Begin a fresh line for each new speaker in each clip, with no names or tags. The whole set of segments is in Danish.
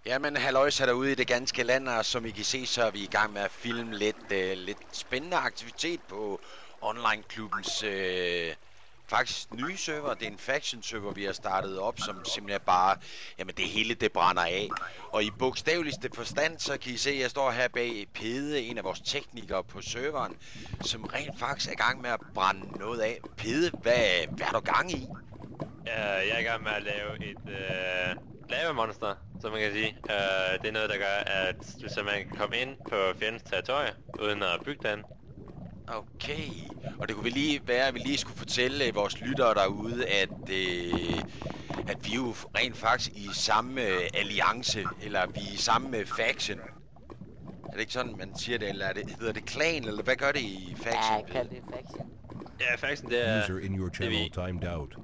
Jamen, halløjsa derude i det ganske land, og som I kan se, så er vi i gang med at filme lidt spændende aktivitet på online-klubbens faktisk nye server. Det er en faction-server, vi har startet op, som simpelthen bare, jamen det hele det brænder af. Og i bogstaveligste forstand, så kan I se, at jeg står her bag Pede, en af vores teknikere på serveren, som rent faktisk er i gang med at brænde noget af. Pede, hvad er du gang i?
Jeg er i gang med at lave et lavamonster, som man kan sige. Det er noget, der gør, at så man kan komme ind på fjendens territorie, uden at bygge den.
Okay, og det kunne vel lige være, at vi lige skulle fortælle vores lyttere derude, at vi jo rent faktisk i samme alliance, eller vi er i samme faction. Er det ikke sådan, man siger det, eller hedder det clan, eller hvad gør det i faction?
Ja, kald det faction.
Ja, faction det er...
User in your channel timed out.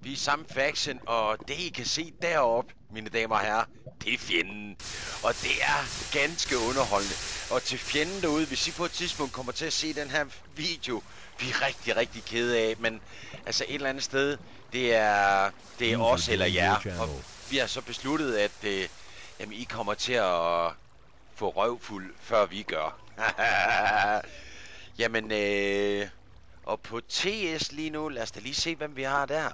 Vi er i samme faction, og det I kan se deroppe, mine damer og herrer, det er fjenden. Og det er ganske underholdende. Og til fjenden derude, hvis I på et tidspunkt kommer til at se den her video, vi er rigtig kede af, men altså et eller andet sted, det er os eller jer. Og vi har så besluttet, at jamen, I kommer til at få røvfuld, før vi gør. Jamen, og på TS lige nu, lad os da lige se, hvem vi har der.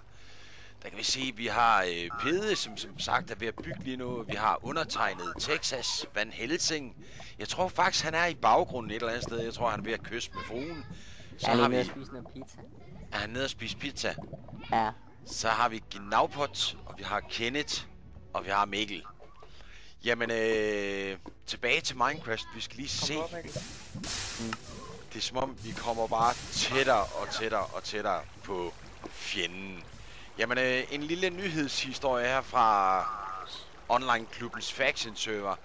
Der kan vi se, at vi har Pede, som sagt er ved at bygge lige nu. Vi har undertegnet Texas, Van Helsing. Jeg tror faktisk, han er i baggrunden et eller andet sted. Jeg tror, han er ved at kysse med fruen.
Så har vi... nede at spise noget pizza.
Er han nede at spise pizza?
Ja.
Så har vi Gnaupot, og vi har Kenneth, og vi har Mikkel. Jamen, tilbage til Minecraft. Vi skal lige se. Det er som om, vi kommer bare tættere på fjenden. Jamen, en lille nyhedshistorie her fra online-klubbens faction-server.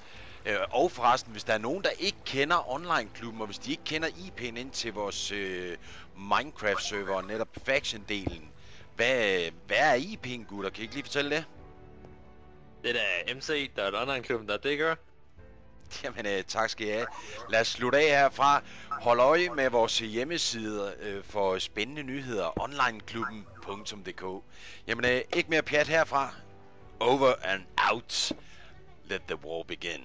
Og forresten, hvis der er nogen, der ikke kender online-klubben, og hvis de ikke kender IP'en ind til vores Minecraft-server, netop faction-delen, hvad er IP'en, gutter? Kan I ikke lige fortælle det?
Det er mc.onlineklubben.dk.
Jamen, tak skal I have. Lad os slutte af herfra. Hold øje med vores hjemmeside for spændende nyheder. onlineklubben.dk. Jamen, ikke mere pjat herfra. Over and out. Let the war begin.